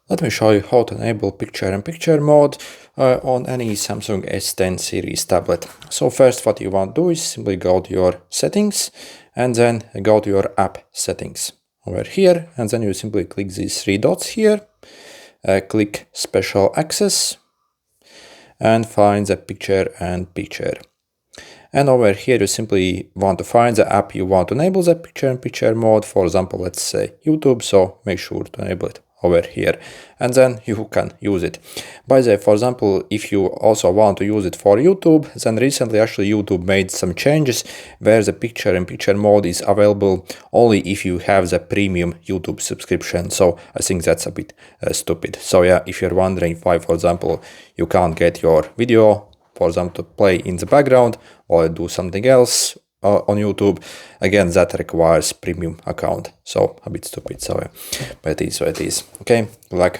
Let me show you how to enable picture-in-picture mode on any Samsung S10 series tablet. So first what you want to do is simply go to your settings and then go to your app settings over here, and then you simply click these three dots here, click special access and find the picture-in-picture. And over here you simply want to find the app you want to enable the picture-in-picture mode. For example, let's say YouTube, so make sure to enable it over here and then you can use it. By the way, for example, if you also want to use it for YouTube, then recently actually YouTube made some changes where the picture-in-picture mode is available only if you have the premium YouTube subscription. So I think that's a bit stupid. So yeah, if you're wondering why, for example, you can't get your video, for example, to play in the background or do something else on YouTube, again, that requires premium account. So a bit stupid, so yeah, but it is what it is. Okay, good luck.